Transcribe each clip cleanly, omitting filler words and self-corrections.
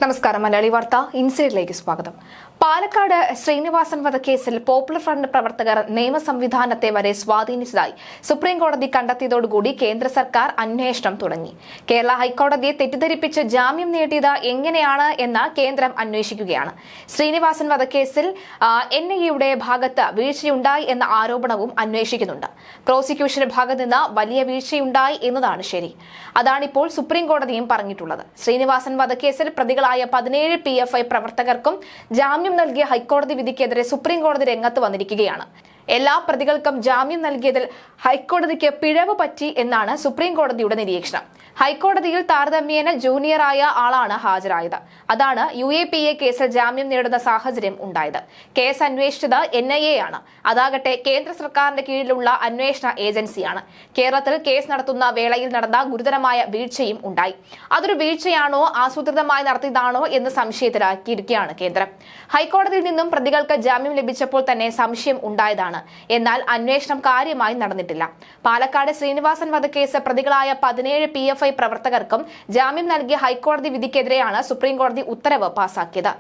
നമസ്കാരം. മലയാളി വാർത്ത ഇൻസൈഡിലേക്ക് സ്വാഗതം. പാലക്കാട് ശ്രീനിവാസൻ വധക്കേസിൽ പോപ്പുലർ ഫ്രണ്ട് പ്രവർത്തകർ നിയമ സംവിധാനത്തെ വരെ സ്വാധീനിച്ചതായി സുപ്രീം കോടതി കണ്ടെത്തിയതോടുകൂടി കേന്ദ്ര സർക്കാർ അന്വേഷണം തുടങ്ങി. കേരള ഹൈക്കോടതിയെ തെറ്റിദ്ധരിപ്പിച്ച് ജാമ്യം നേടിയത് എങ്ങനെയാണ് എന്ന് കേന്ദ്രം അന്വേഷിക്കുകയാണ്. ശ്രീനിവാസൻ വധക്കേസിൽ NIA ഭാഗത്ത് വീഴ്ചയുണ്ടായി എന്ന ആരോപണവും അന്വേഷിക്കുന്നുണ്ട്. പ്രോസിക്യൂഷന്റെ ഭാഗത്ത് നിന്ന് വലിയ വീഴ്ചയുണ്ടായി എന്നതാണ് ശരി. അതാണിപ്പോൾ സുപ്രീം കോടതിയും പറഞ്ഞിട്ടുള്ളത്. ശ്രീനിവാസൻ വധക്കേസിൽ പ്രതികളായ 17 PFI പ്രവർത്തകർക്കും ജാമ്യം നൽകിയ ഹൈക്കോടതി വിധിക്കെതിരെ സുപ്രീം കോടതി രംഗത്ത് വന്നിരിക്കുകയാണ്. എല്ലാ പ്രതികൾക്കും ജാമ്യം നൽകിയതിൽ ഹൈക്കോടതിക്ക് പിഴവ് പറ്റി എന്നാണ് സുപ്രീം കോടതിയുടെ നിരീക്ഷണം. ഹൈക്കോടതിയിൽ താരതമ്യേന ജൂനിയറായ ആളാണ് ഹാജരായത്. അതാണ് UAPA കേസിൽ ജാമ്യം നേടുന്ന സാഹചര്യം ഉണ്ടായത്. കേസ് അന്വേഷിച്ചത് NIA ആണ്. അതാകട്ടെ കേന്ദ്ര സർക്കാരിന്റെ കീഴിലുള്ള അന്വേഷണ ഏജൻസിയാണ്. കേരളത്തിൽ കേസ് നടത്തുന്ന വേളയിൽ നടന്ന ഗുരുതരമായ വീഴ്ചയും ഉണ്ടായി. അതൊരു വീഴ്ചയാണോ ആസൂത്രിതമായി നടത്തിയതാണോ എന്ന് സംശയത്തിലാക്കിയിരിക്കുകയാണ് കേന്ദ്രം. ഹൈക്കോടതിയിൽ നിന്നും പ്രതികൾക്ക് ജാമ്യം ലഭിച്ചപ്പോൾ തന്നെ സംശയം ഉണ്ടായതാണ്. എന്നാൽ അന്വേഷണം കാര്യമായി നടന്നിട്ടില്ല. പാലക്കാട് ശ്രീനിവാസൻ വധക്കേസ് പ്രതികളായ 17 PFI പ്രവർത്തകർക്കും ജാമ്യം നൽകിയ ഹൈക്കോടതി വിധിക്കെതിരെയാണ് സുപ്രീം കോടതി ഉത്തരവ് പാസാക്കിയത്.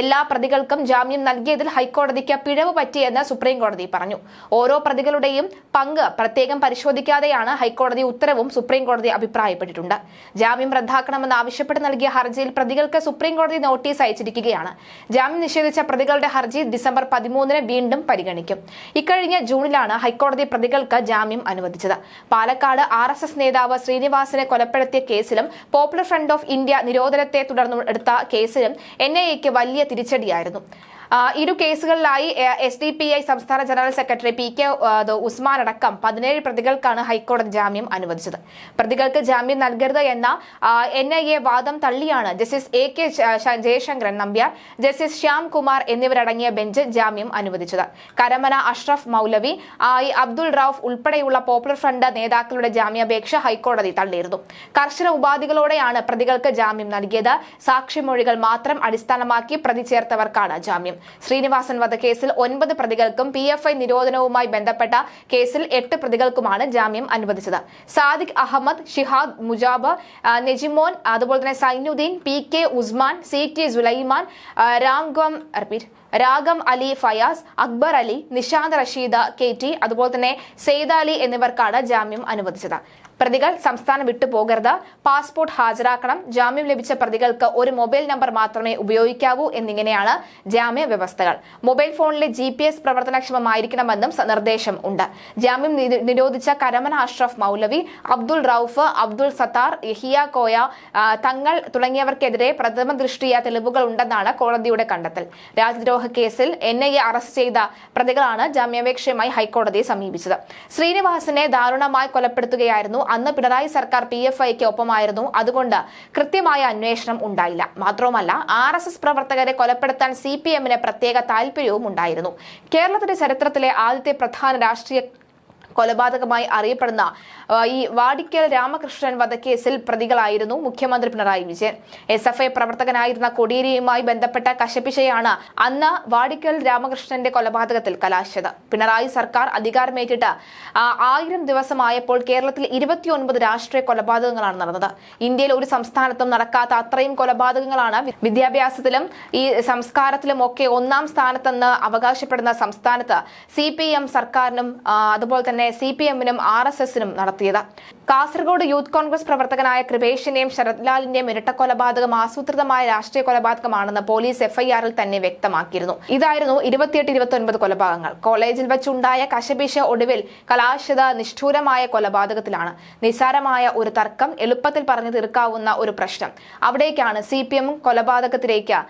എല്ലാ പ്രതികൾക്കും ജാമ്യം നൽകിയതിൽ ഹൈക്കോടതിക്ക് പിഴവ് പറ്റിയെന്ന് സുപ്രീം കോടതി പറഞ്ഞു. ഓരോ പ്രതികളുടെയും പങ്ക് പ്രത്യേകം പരിശോധിക്കാതെയാണ് ഹൈക്കോടതി ഉത്തരവും സുപ്രീം കോടതി അഭിപ്രായപ്പെട്ടിട്ടുണ്ട്. ജാമ്യം റദ്ദാക്കണമെന്ന് ആവശ്യപ്പെട്ട് നൽകിയ ഹർജിയിൽ പ്രതികൾക്ക് സുപ്രീം കോടതി നോട്ടീസ് അയച്ചിരിക്കുകയാണ്. ജാമ്യം നിഷേധിച്ച പ്രതികളുടെ ഹർജി ഡിസംബർ 13 വീണ്ടും പരിഗണിക്കും. ഇക്കഴിഞ്ഞ ജൂണിലാണ് ഹൈക്കോടതി പ്രതികൾക്ക് ജാമ്യം അനുവദിച്ചത്. പാലക്കാട് RSS നേതാവ് ശ്രീനിവാസനെ കൊലപ്പെടുത്തിയ കേസിലും പോപ്പുലർ ഫ്രണ്ട് ഓഫ് ഇന്ത്യ നിരോധനത്തെ തുടർന്ന് എടുത്ത കേസിലും NIAക്ക് വലിയ തിരിച്ചടിയായിരുന്നു. ഇരു കേസുകളിലായി SDPI സംസ്ഥാന ജനറൽ സെക്രട്ടറി PK ഉസ്മാൻ അടക്കം 17 പ്രതികൾക്കാണ് ഹൈക്കോടതി ജാമ്യം അനുവദിച്ചത്. പ്രതികൾക്ക് ജാമ്യം നൽകരുത് എന്ന NIA വാദം തള്ളിയാണ് justice AK Jayasankaran Nambiar, justice Shyam Kumar എന്നിവരടങ്ങിയ ബെഞ്ച് ജാമ്യം അനുവദിച്ചത്. കരമന അഷ്റഫ് മൗലവി, അബ്ദുൾ റൌഫ് ഉൾപ്പെടെയുള്ള പോപ്പുലർ ഫ്രണ്ട് നേതാക്കളുടെ ജാമ്യാപേക്ഷ ഹൈക്കോടതി തള്ളിയിരുന്നു. കർശന ഉപാധികളോടെയാണ് പ്രതികൾക്ക് ജാമ്യം നൽകിയത്. സാക്ഷിമൊഴികൾ മാത്രം അടിസ്ഥാനമാക്കി പ്രതി ചേർത്തവർക്കാണ് ജാമ്യം. ശ്രീനിവാസൻ വധക്കേസിൽ 9 പ്രതികൾക്കും PFI നിരോധനവുമായി ബന്ധപ്പെട്ട കേസിൽ 8 പ്രതികൾക്കുമാണ് ജാമ്യം അനുവദിച്ചത്. സാദിഖ് അഹമ്മദ്, ഷിഹാദ് മുജാബ്, നെജിമോൻ, അതുപോലെ തന്നെ സൈനുദ്ദീൻ, PK ഉസ്മാൻ, CT സുലൈമാൻ, രാഗം അലി ഫയാസ്, അക്ബർ അലി, നിഷാന്ത് റഷീദ് KT, അതുപോലെ തന്നെ സെയ്ദ് അലി എന്നിവർക്കാണ് ജാമ്യം അനുവദിച്ചത്. പ്രതികൾ സംസ്ഥാനം വിട്ടുപോകരുത്, പാസ്പോർട്ട് ഹാജരാക്കണം, ജാമ്യം ലഭിച്ച പ്രതികൾക്ക് ഒരു മൊബൈൽ നമ്പർ മാത്രമേ ഉപയോഗിക്കാവൂ എന്നിങ്ങനെയാണ് ജാമ്യ വ്യവസ്ഥകൾ. മൊബൈൽ ഫോണിലെ GPS പ്രവർത്തനക്ഷമമായിരിക്കണമെന്നും നിർദ്ദേശം ഉണ്ട്. ജാമ്യം നിരോധിച്ച കരമന അഷ്റഫ് മൗലവി, അബ്ദുൾ റൌഫ്, അബ്ദുൾ സത്താർ, യഹിയ കോയ തങ്ങൾ തുടങ്ങിയവർക്കെതിരെ പ്രഥമ ദൃഷ്ടിയ തെളിവുകൾ ഉണ്ടെന്നാണ് കോടതിയുടെ കണ്ടെത്തൽ. രാജ്യദ്രോഹ കേസിൽ NIA അറസ്റ്റ് ചെയ്ത പ്രതികളാണ് ജാമ്യാപേക്ഷയുമായി ഹൈക്കോടതിയെ സമീപിച്ചത്. ശ്രീനിവാസനെ ദാരുണമായി കൊലപ്പെടുത്തുകയായിരുന്നു. അന്ന് പിണറായി സർക്കാർ PFIക്ക് ഒപ്പമായിരുന്നു. അതുകൊണ്ട് കൃത്യമായ അന്വേഷണം ഉണ്ടായില്ല. മാത്രവുമല്ല RSS പ്രവർത്തകരെ കൊലപ്പെടുത്താൻ CPMന് പ്രത്യേക താല്പര്യവും ഉണ്ടായിരുന്നു. കേരളത്തിന്റെ ചരിത്രത്തിലെ ആദ്യത്തെ പ്രധാന രാഷ്ട്രീയ കൊലപാതകമായി അറിയപ്പെടുന്ന ഈ വാടിക്കൽ രാമകൃഷ്ണൻ വധക്കേസിൽ പ്രതികളായിരുന്നു മുഖ്യമന്ത്രി പിണറായി വിജയൻ. SFI പ്രവർത്തകനായിരുന്ന കോടിയേരിയുമായി ബന്ധപ്പെട്ട കശപിശയാണ് അന്ന് വാടിക്കൽ രാമകൃഷ്ണന്റെ കൊലപാതകത്തിൽ കലാശിച്ചത്. പിണറായി സർക്കാർ അധികാരമേറ്റിട്ട് 1000 ദിവസമായപ്പോൾ കേരളത്തിൽ 29 രാഷ്ട്രീയ കൊലപാതകങ്ങളാണ് നടന്നത്. ഇന്ത്യയിൽ ഒരു സംസ്ഥാനത്തും നടക്കാത്ത അത്രയും കൊലപാതകങ്ങളാണ്. വിദ്യാഭ്യാസത്തിലും ഈ സംസ്കാരത്തിലും ഒക്കെ 1ാം സ്ഥാനത്തെന്ന് അവകാശപ്പെടുന്ന സംസ്ഥാനത്ത് CPM സർക്കാരിനും അതുപോലെ തന്നെ CPMനും RSSനും നടത്തിയത്. കാസർഗോഡ് യൂത്ത് കോൺഗ്രസ് പ്രവർത്തകനായ കൃപേഷിന്റെയും ശരത്ലാലിന്റെയും ഇരട്ടക്കൊലപാതകം ആസൂത്രിതമായ രാഷ്ട്രീയ കൊലപാതകമാണെന്ന് പോലീസ് FIRൽ തന്നെ വ്യക്തമാക്കിയിരുന്നു. ഇതായിരുന്നു 28-29 കൊലപാതകങ്ങൾ. കോളേജിൽ വെച്ചുണ്ടായ കശപിശ ഒടുവിൽ കലാശിത നിഷ്ഠൂരമായ കൊലപാതകത്തിലാണ്. നിസ്സാരമായ ഒരു തർക്കം എളുപ്പത്തിൽ പറഞ്ഞു തീർക്കാവുന്ന ഒരു പ്രശ്നം. അവിടേക്കാണ് CPM കൊലപാതകത്തിലേക്ക്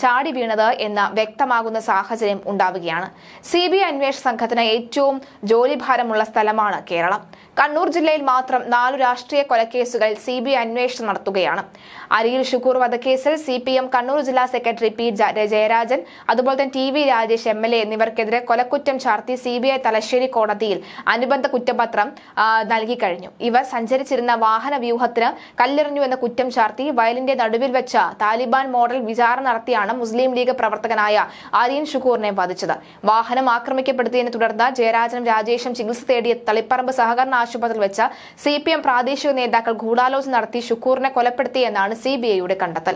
ചാടി വീണത് എന്ന് വ്യക്തമാകുന്ന സാഹചര്യം ഉണ്ടാവുകയാണ്. CBI അന്വേഷണ സംഘത്തിന് ഏറ്റവും ജോലിഭാരമുള്ള സ്ഥലമാണ് കേരളം. കണ്ണൂർ ജില്ലയിൽ മാത്രം 4 രാഷ്ട്രീയ കൊലക്കേസുകൾ CBI അന്വേഷണം നടത്തുകയാണ്. അരിയിൽ ഷുക്കൂർ വധക്കേസിൽ CPM കണ്ണൂർ ജില്ലാ സെക്രട്ടറി P ജയരാജൻ, അതുപോലെ തന്നെ TV രാജേഷ് MLA എന്നിവർക്കെതിരെ കൊലക്കുറ്റം ചാർത്തി CBI തലശ്ശേരി കോടതിയിൽ അനുബന്ധ കുറ്റപത്രം നൽകി കഴിഞ്ഞു. ഇവർ സഞ്ചരിച്ചിരുന്ന വാഹന വ്യൂഹത്തിന് കല്ലെറിഞ്ഞു എന്ന കുറ്റം ചാർത്തി വയലിന്റെ നടുവിൽ വെച്ച താലിബാൻ മോഡൽ വിചാരണ നടത്തിയാണ് മുസ്ലിം ലീഗ് പ്രവർത്തകനായ അരിയൻ ഷുക്കൂറിനെ വധിച്ചത്. വാഹനം ആക്രമിക്കപ്പെടുത്തിയതിനെ തുടർന്ന് ജയരാജനും രാജേഷും ചികിത്സ തേടിയ തളിപ്പറമ്പ് സഹകരണ ആശുപത്രിയിൽ വെച്ച CPM പ്രാദേശിക നേതാക്കൾ ഗൂഢാലോചന നടത്തി ഷുക്കൂറിനെ കൊലപ്പെടുത്തിയെന്നാണ് CBIയുടെ കണ്ടെത്തൽ.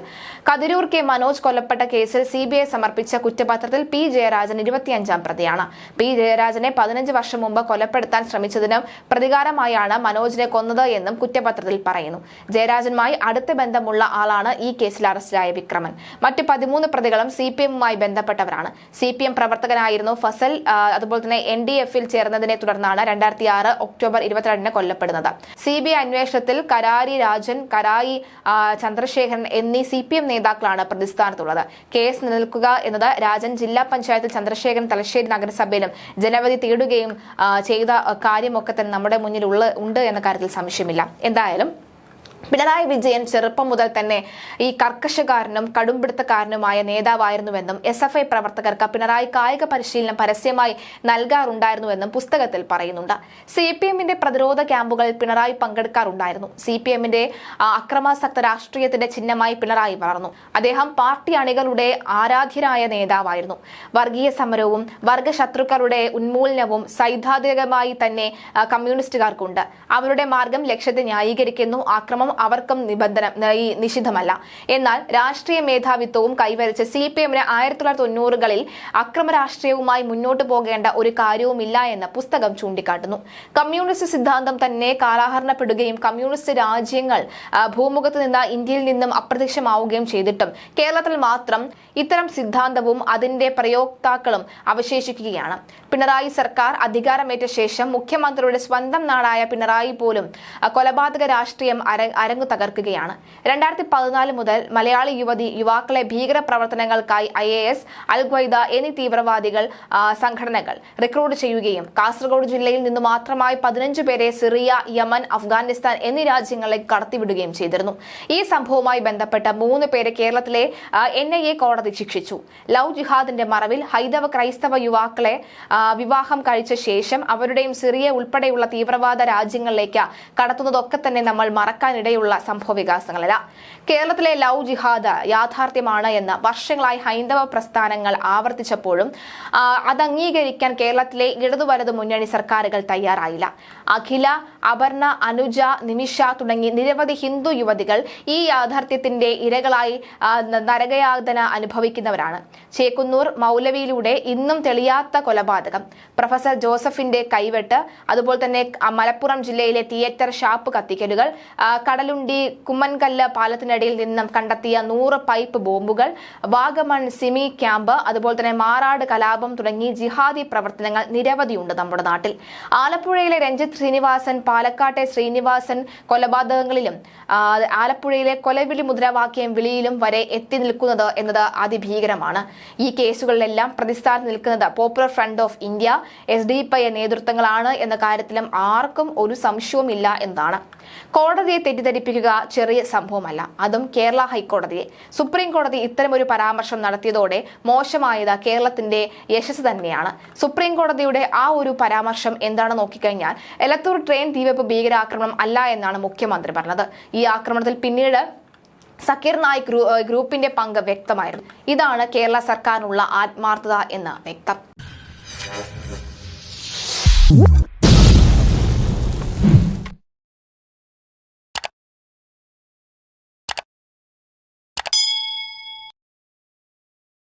കതിരൂർ കെ മനോജ് കൊല്ലപ്പെട്ട കേസിൽ CBI സമർപ്പിച്ച കുറ്റപത്രത്തിൽ P. ജയരാജൻ 25ാം പ്രതിയാണ്. P. ജയരാജനെ 15 വർഷം മുമ്പ് കൊലപ്പെടുത്താൻ ശ്രമിച്ചതിനും പ്രതികാരമായാണ് മനോജിനെ കൊന്നത് എന്നും കുറ്റപത്രത്തിൽ പറയുന്നു. ജയരാജനുമായി അടുത്ത ബന്ധമുള്ള ആളാണ് ഈ കേസിൽ അറസ്റ്റിലായ വിക്രമൻ. മറ്റ് 13 പ്രതികളും CPMുമായി ബന്ധപ്പെട്ടവരാണ്. CPM പ്രവർത്തകനായിരുന്നു ഫസൽ. അതുപോലെ തന്നെ NDF-ൽ ചേർന്നതിനെ തുടർന്നാണ് 2006 ഒക്ടോബർ 22-ന് കൊല്ലപ്പെടുന്നത്. CBI അന്വേഷണത്തിൽ കരാരി രാജൻ, കരായി ചന്ദ്രശേഖരൻ എന്നീ CPM നേതാക്കളാണ് പ്രതിസ്ഥാനത്തുള്ളത്. കേസ് നിലനിൽക്കുക എന്നത് രാജൻ ജില്ലാ പഞ്ചായത്തിൽ, ചന്ദ്രശേഖരൻ തലശ്ശേരി നഗരസഭയിലും ജനവധി തേടുകയും ചെയ്ത കാര്യമൊക്കെ തന്നെ നമ്മുടെ മുന്നിൽ ഉണ്ട് എന്ന കാര്യത്തിൽ സംശയമില്ല. എന്തായാലും പിണറായി വിജയൻ ചെറുപ്പം മുതൽ തന്നെ ഈ കർക്കശക്കാരനും കടുംപിടുത്തക്കാരനുമായ നേതാവായിരുന്നുവെന്നും SFI പ്രവർത്തകർക്ക് പിണറായി കായിക പരിശീലനം പരസ്യമായി നൽകാറുണ്ടായിരുന്നുവെന്നും പുസ്തകത്തിൽ പറയുന്നുണ്ട്. CPMന്റെ പ്രതിരോധ ക്യാമ്പുകളിൽ പിണറായി പങ്കെടുക്കാറുണ്ടായിരുന്നു. CPMന്റെ അക്രമാസക്ത രാഷ്ട്രീയത്തിന്റെ ചിഹ്നമായി പിണറായി വളർന്നു. അദ്ദേഹം പാർട്ടി അണികളുടെ ആരാധ്യനായ നേതാവായിരുന്നു. വർഗീയ സമരവും വർഗശത്രുക്കളുടെ ഉന്മൂലനവും സൈദ്ധാന്തികമായി തന്നെ കമ്മ്യൂണിസ്റ്റുകാർക്കുണ്ട്. അവരുടെ മാർഗം ലക്ഷ്യത്തെ ന്യായീകരിക്കുന്നു. ആക്രമം അവർക്കും നിഷിദ്ധമല്ല. എന്നാൽ രാഷ്ട്രീയ മേധാവിത്വവും കൈവരിച്ച CPMന് 1990കളിൽ അക്രമ രാഷ്ട്രീയവുമായി മുന്നോട്ടു പോകേണ്ട ഒരു കാര്യവുമില്ല എന്ന് പുസ്തകം ചൂണ്ടിക്കാട്ടുന്നു. കമ്മ്യൂണിസ്റ്റ് സിദ്ധാന്തം തന്നെ കാലഹരണപ്പെടുകയും കമ്മ്യൂണിസ്റ്റ് രാജ്യങ്ങൾ ഭൂമുഖത്ത് നിന്ന് ഇന്ത്യയിൽ നിന്നും അപ്രത്യക്ഷമാവുകയും ചെയ്തിട്ടും കേരളത്തിൽ മാത്രം ഇത്തരം സിദ്ധാന്തവും അതിന്റെ പ്രയോക്താക്കളും അവശേഷിക്കുകയാണ്. പിണറായി സർക്കാർ അധികാരമേറ്റ ശേഷം മുഖ്യമന്ത്രിയുടെ സ്വന്തം നാടായ പിണറായി പോലും കൊലപാതക രാഷ്ട്രീയം അരങ്ങു തകർക്കുകയാണ്. 2014 മുതൽ മലയാളി യുവാക്കളെ ഭീകര പ്രവർത്തനങ്ങൾക്കായി IAS, അൽ-ഖ്വയ്ദ എന്നീ തീവ്രവാദികൾ സംഘടനകൾ റിക്രൂട്ട് ചെയ്യുകയും കാസർഗോഡ് ജില്ലയിൽ നിന്ന് മാത്രമായി 15 പേരെ സിറിയ, യമൻ, അഫ്ഗാനിസ്ഥാൻ എന്നീ രാജ്യങ്ങളിലേക്ക് കടത്തിവിടുകയും ചെയ്തിരുന്നു. ഈ സംഭവവുമായി ബന്ധപ്പെട്ട 3 പേരെ കേരളത്തിലെ NIA കോടതി ശിക്ഷിച്ചു. ലവ് ജിഹാദിന്റെ മറവിൽ ഹൈന്ദവ ക്രൈസ്തവ യുവാക്കളെ വിവാഹം കഴിച്ച ശേഷം അവരുടെയും സിറിയ ഉൾപ്പെടെയുള്ള തീവ്രവാദ രാജ്യങ്ങളിലേക്ക് കടത്തുന്നതൊക്കെ തന്നെ നമ്മൾ മറക്കാനിടയുള്ള സംഭവ വികാസങ്ങളല്ല. കേരളത്തിലെ ലവ് ജിഹാദ് യാഥാർത്ഥ്യമാണ് എന്ന് വർഷങ്ങളായി ഹൈന്ദവ പ്രസ്ഥാനങ്ങൾ ആവർത്തിച്ചപ്പോഴും അത് അംഗീകരിക്കാൻ കേരളത്തിലെ ഇടതുവലതു മുന്നണി സർക്കാരുകൾ തയ്യാറായില്ല. അഖില, അപർണ, അനുജ, നിമിഷ തുടങ്ങി നിരവധി ഹിന്ദു യുവതികൾ ഈ യാഥാർത്ഥ്യത്തിന്റെ ഇരകളായി നരകയാതന അനുഭവിക്കുന്നവരാണ്. ചേക്കുന്നൂർ മൗലവിയിലൂടെ ഇന്നും തെളിയാത്ത കൊലപാതകം, പ്രൊഫസർ ജോസഫിന്റെ കൈവെട്ട്, അതുപോലെ തന്നെ മലപ്പുറം ജില്ലയിലെ തിയേറ്റർ ഷാപ്പ് കത്തിക്കലുകൾ, കടലുണ്ടി കുമ്മൻകല്ല് പാലത്തിനടിയിൽ നിന്നും കണ്ടെത്തിയ 100 പൈപ്പ് ബോംബുകൾ, വാഗമൺ സിമി ക്യാമ്പ്, അതുപോലെ തന്നെ മാറാട് കലാപം തുടങ്ങി ജിഹാദി പ്രവർത്തനങ്ങൾ നിരവധിയുണ്ട് നമ്മുടെ നാട്ടിൽ. ആലപ്പുഴയിലെ രഞ്ജിത്ത് ശ്രീനിവാസൻ, പാലക്കാട്ടെ ശ്രീനിവാസൻ കൊലപാതകങ്ങളിലും ആലപ്പുഴയിലെ കൊലവിളി മുദ്രാവാക്യം വിളിയിലും വരെ എത്തി നിൽക്കുന്നത് എന്നത് അതിഭീകരമാണ്. ഈ കേസുകളിലെല്ലാം പ്രതിസ്ഥാനത്ത് നിൽക്കുന്നത് popular front of India, SDPI നേതൃത്വങ്ങളാണ് എന്ന കാര്യത്തിലും ആർക്കും ഒരു സംശയവുമില്ല എന്നതാണ്. കോടതിയെ തെറ്റിദ്ധരിപ്പിക്കുക ചെറിയ സംഭവമല്ല, അതും കേരള ഹൈക്കോടതിയെ. സുപ്രീം കോടതി ഇത്തരമൊരു പരാമർശം നടത്തിയതോടെ മോശമായത് കേരളത്തിന്റെ യശസ് തന്നെയാണ്. സുപ്രീം കോടതിയുടെ ആ ഒരു പരാമർശം എന്താണ് നോക്കിക്കഴിഞ്ഞാൽ, എലത്തൂർ ട്രെയിൻ തീവെപ്പ് ഭീകരാക്രമണം അല്ല എന്നാണ് മുഖ്യമന്ത്രി പറഞ്ഞത്. ഈ ആക്രമണത്തിൽ പിന്നീട് സക്കീർ നായിക് ഗ്രൂപ്പിന്റെ പങ്ക് വ്യക്തമായിരുന്നു. ഇതാണ് കേരള സർക്കാരിനുള്ള ആത്മാർത്ഥത എന്ന് വ്യക്തം.